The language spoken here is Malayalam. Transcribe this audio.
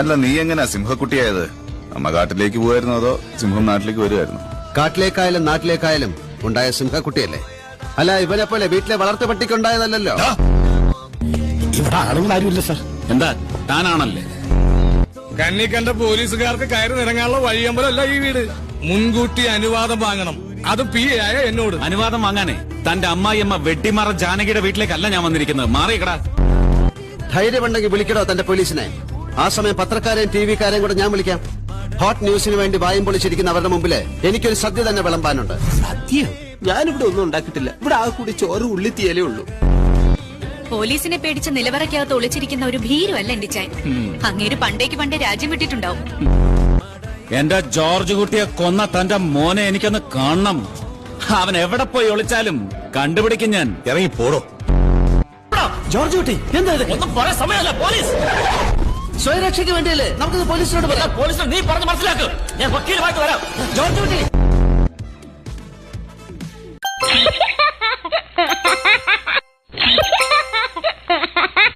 അല്ല, നീ എങ്ങനെയാ സിംഹക്കുട്ടിയായത്? അമ്മ കാട്ടിലേക്ക് പോവായിരുന്നോ അതോ സിംഹം നാട്ടിലേക്ക് വരുമായിരുന്നു? കാട്ടിലേക്കായാലും നാട്ടിലേക്കായാലും ഉണ്ടായ സിംഹക്കുട്ടിയല്ലേ. അല്ല, ഇവനെ പോലെ വീട്ടിലെ വളർത്തു പട്ടിക്കുണ്ടായതല്ലോ. ഇവിടെ ആണുങ്ങൾ ആരുമില്ല സാർ. എന്താ താനാണല്ലേ? കണ്ണി കണ്ട പോലീസുകാർക്ക് കയറി നിറങ്ങാനുള്ള വഴിയമ്പലല്ല ഈ വീട്. മുൻകൂട്ടി അനുവാദം വാങ്ങണം. അത് PA ആയ എന്നോട്. അനുവാദം വാങ്ങാനേ തന്റെ അമ്മായിയമ്മ വെട്ടിമാറ ജാനകിയുടെ വീട്ടിലേക്കല്ല ഞാൻ വന്നിരിക്കുന്നത്. മാറിയക്കടാ. ധൈര്യമുണ്ടെങ്കിൽ വിളിക്കണോ തന്റെ പോലീസിനെ? ആ സമയം പത്രക്കാരെയും TV-കാരെയും കൂടെ ഞാൻ വിളിക്കാം. ഹോട്ട് ന്യൂസിന് വേണ്ടി വായും പൊളിച്ചിരിക്കുന്ന അവരുടെ മുമ്പില് എനിക്കൊരു സദ്യ തന്നെ വിളമ്പാനുണ്ട്. സത്യം, ഞാനിവിടെ ഒന്നും ഉണ്ടാക്കിയിട്ടില്ല. ഇവിടെ ആ കൂടി ചോറ് ഉള്ളിത്തിയലേ ഉള്ളൂ. പോലീസിനെ പേടിച്ച് നിലവറയ്ക്കകത്ത് ഒളിച്ചിരിക്കുന്ന ഒരു ഭീരുവല്ല എന്റെ ചാൻ. അങ്ങേര് പണ്ടേ രാജ്യം വിട്ടിട്ടുണ്ടാവും. എന്റെ ജോർജ് കുട്ടിയെ കൊന്ന തന്റെ മോനെ എനിക്കൊന്ന് കാണണം. അവൻ എവിടെ പോയി ഒളിച്ചാലും കണ്ടുപിടിക്കും ഞാൻ. ഇറങ്ങി പോടോ. ജോർജ് കുട്ടി, എന്താ ഒന്നും പറയാൻ സമയമല്ല. പോലീസ് സ്വയരക്ഷയ്ക്ക് വേണ്ടിയല്ലേ നമുക്കിത് പോലീസിനോട് പറയാം. പോലീസിനെ നീ പറഞ്ഞ് മനസ്സിലാക്കും. ഞാൻ വക്കീലുമായിട്ട് വരാം. ജോർജ് കുട്ടി